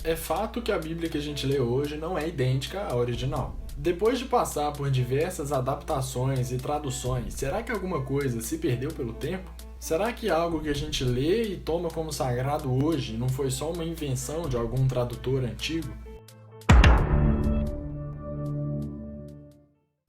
é fato que a Bíblia que a gente lê hoje não é idêntica à original. Depois de passar por diversas adaptações e traduções, será que alguma coisa se perdeu pelo tempo? Será que algo que a gente lê e toma como sagrado hoje não foi só uma invenção de algum tradutor antigo?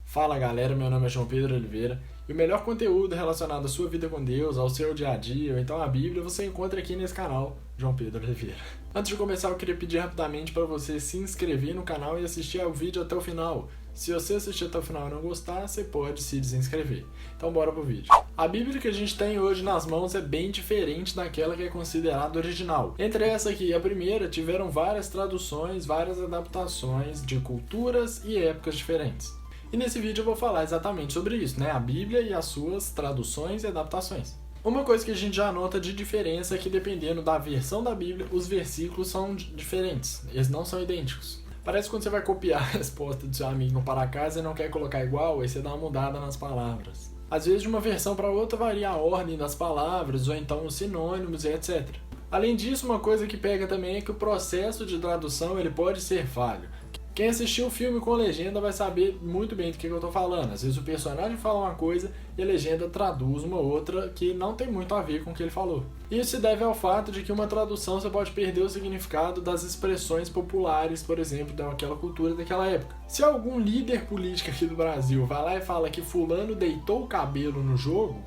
Fala galera, meu nome é João Pedro Oliveira e o melhor conteúdo relacionado à sua vida com Deus, ao seu dia a dia ou então à Bíblia você encontra aqui nesse canal, João Pedro Oliveira. Antes de começar eu queria pedir rapidamente para você se inscrever no canal e assistir ao vídeo até o final. Se você assistir até o final e não gostar, você pode se desinscrever. Então bora pro vídeo. A Bíblia que a gente tem hoje nas mãos é bem diferente daquela que é considerada original. Entre essa aqui e a primeira, tiveram várias traduções, várias adaptações de culturas e épocas diferentes. E nesse vídeo eu vou falar exatamente sobre isso, né? A Bíblia e as suas traduções e adaptações. Uma coisa que a gente já nota de diferença é que dependendo da versão da Bíblia, os versículos são diferentes, eles não são idênticos. Parece quando você vai copiar a resposta do seu amigo no para casa e não quer colocar igual, aí você dá uma mudada nas palavras. Às vezes de uma versão para outra varia a ordem das palavras ou então os sinônimos e etc. Além disso, uma coisa que pega também é que o processo de tradução ele pode ser falho. Quem assistiu o filme com legenda vai saber muito bem do que eu tô falando. Às vezes o personagem fala uma coisa e a legenda traduz uma outra que não tem muito a ver com o que ele falou. Isso se deve ao fato de que uma tradução você pode perder o significado das expressões populares, por exemplo, daquela cultura daquela época. Se algum líder político aqui do Brasil vai lá e fala que fulano deitou o cabelo no jogo,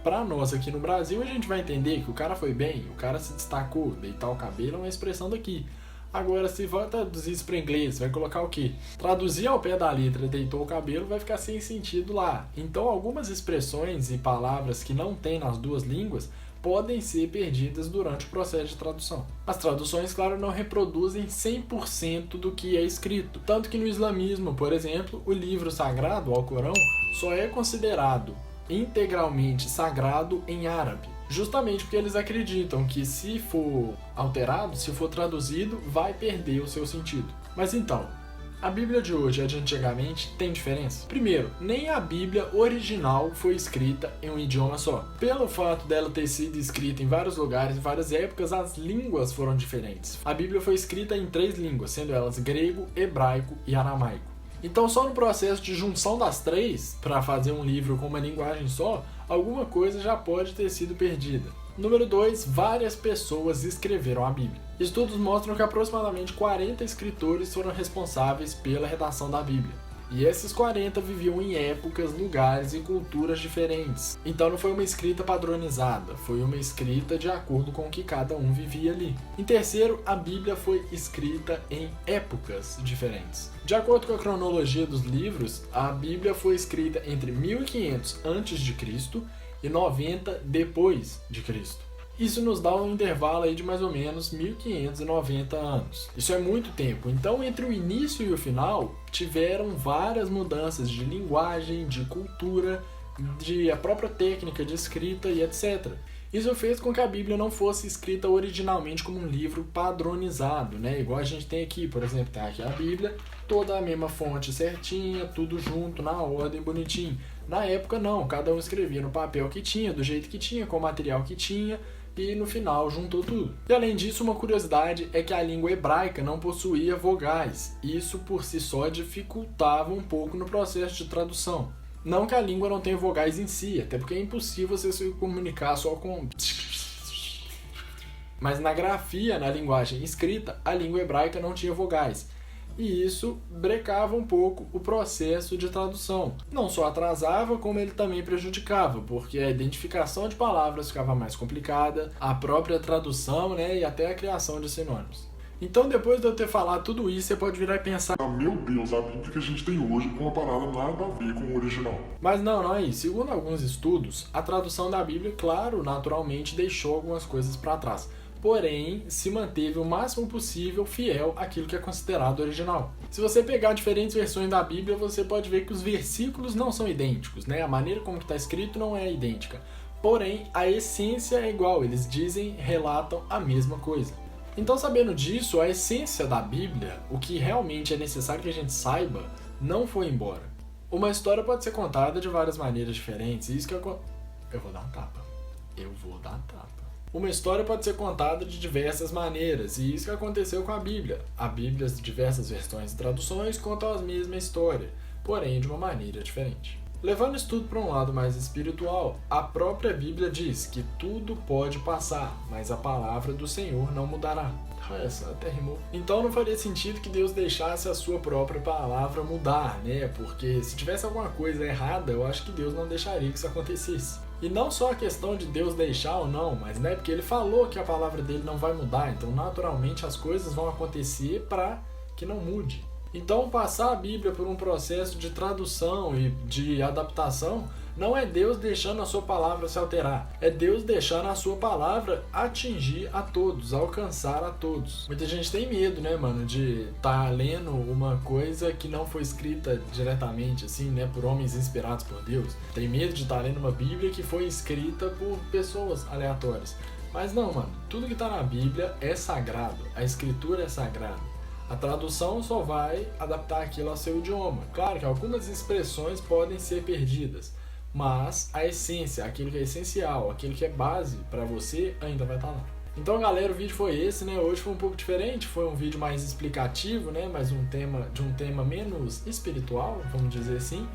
pra nós aqui no Brasil a gente vai entender que o cara foi bem, o cara se destacou, deitar o cabelo é uma expressão daqui. Agora, se vai traduzir isso para inglês, vai colocar o quê? Traduzir ao pé da letra deitou o cabelo vai ficar sem sentido lá. Então, algumas expressões e palavras que não tem nas duas línguas podem ser perdidas durante o processo de tradução. As traduções, claro, não reproduzem 100% do que é escrito. Tanto que no islamismo, por exemplo, o livro sagrado, o Alcorão, só é considerado integralmente sagrado em árabe. Justamente porque eles acreditam que se for alterado, se for traduzido, vai perder o seu sentido. Mas então, a Bíblia de hoje e a de antigamente tem diferença? Primeiro, nem a Bíblia original foi escrita em um idioma só. Pelo fato dela ter sido escrita em vários lugares, em várias épocas, as línguas foram diferentes. A Bíblia foi escrita em 3 línguas, sendo elas grego, hebraico e aramaico. Então, só no processo de junção das 3, para fazer um livro com uma linguagem só, alguma coisa já pode ter sido perdida. Número 2, várias pessoas escreveram a Bíblia. Estudos mostram que aproximadamente 40 escritores foram responsáveis pela redação da Bíblia. E esses 40 viviam em épocas, lugares e culturas diferentes. Então não foi uma escrita padronizada, foi uma escrita de acordo com o que cada um vivia ali. Em terceiro, a Bíblia foi escrita em épocas diferentes. De acordo com a cronologia dos livros, a Bíblia foi escrita entre 1500 a.C. e 90 depois de Cristo. Isso nos dá um intervalo aí de mais ou menos 1590 anos. Isso é muito tempo. Então, entre o início e o final, tiveram várias mudanças de linguagem, de cultura, de a própria técnica de escrita e etc. Isso fez com que a Bíblia não fosse escrita originalmente como um livro padronizado, né? Igual a gente tem aqui, por exemplo, tá aqui a Bíblia, toda a mesma fonte certinha, tudo junto, na ordem, bonitinho. Na época não, cada um escrevia no papel que tinha, do jeito que tinha, com o material que tinha, e no final juntou tudo. E além disso, uma curiosidade é que a língua hebraica não possuía vogais. Isso por si só dificultava um pouco no processo de tradução. Não que a língua não tenha vogais em si, até porque é impossível você se comunicar só com... Mas na grafia, na linguagem escrita, a língua hebraica não tinha vogais. E isso brecava um pouco o processo de tradução. Não só atrasava, como ele também prejudicava, porque a identificação de palavras ficava mais complicada, a própria tradução, né, e até a criação de sinônimos. Então, depois de eu ter falado tudo isso, você pode virar e pensar: meu Deus, a Bíblia que a gente tem hoje é uma parada nada a ver com o original. Mas não é isso. Segundo alguns estudos, a tradução da Bíblia, claro, naturalmente deixou algumas coisas para trás. Porém, se manteve o máximo possível fiel àquilo que é considerado original. Se você pegar diferentes versões da Bíblia, você pode ver que os versículos não são idênticos, né? A maneira como está escrito não é idêntica. Porém, a essência é igual, eles dizem, relatam a mesma coisa. Então, sabendo disso, a essência da Bíblia, o que realmente é necessário que a gente saiba, não foi embora. Uma história pode ser contada de várias maneiras diferentes, e isso que eu vou dar um tapa. Uma história pode ser contada de diversas maneiras, e isso que aconteceu com a Bíblia. A Bíblia, as diversas versões e traduções contam a mesma história, porém de uma maneira diferente. Levando isso tudo para um lado mais espiritual, a própria Bíblia diz que tudo pode passar, mas a palavra do Senhor não mudará. Essa até rimou. Então não faria sentido que Deus deixasse a sua própria palavra mudar, né? Porque se tivesse alguma coisa errada, eu acho que Deus não deixaria que isso acontecesse. E não só a questão de Deus deixar ou não, mas né, porque ele falou que a palavra dele não vai mudar, então naturalmente as coisas vão acontecer para que não mude. Então passar a Bíblia por um processo de tradução e de adaptação não é Deus deixando a sua palavra se alterar, é Deus deixando a sua palavra atingir a todos, alcançar a todos. Muita gente tem medo, né, mano, de estar lendo uma coisa que não foi escrita diretamente, assim, né, por homens inspirados por Deus. Tem medo de estar lendo uma Bíblia que foi escrita por pessoas aleatórias. Mas não, mano, tudo que está na Bíblia é sagrado, a escritura é sagrada. A tradução só vai adaptar aquilo ao seu idioma. Claro que algumas expressões podem ser perdidas, mas a essência, aquilo que é essencial, aquilo que é base para você, ainda vai estar lá. Então, galera, o vídeo foi esse, né? Hoje foi um pouco diferente, foi um vídeo mais explicativo, né? Mais um tema menos espiritual, vamos dizer assim.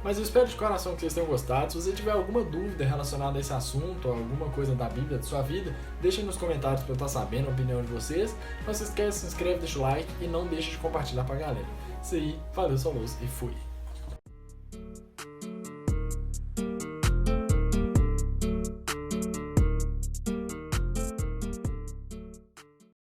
Mas eu espero de coração que vocês tenham gostado. Se você tiver alguma dúvida relacionada a esse assunto, ou alguma coisa da Bíblia, da sua vida, deixem nos comentários para eu estar sabendo a opinião de vocês. Não se esqueça, se inscreve, deixa o like e não deixe de compartilhar pra galera. Isso aí, valeu, falou e fui!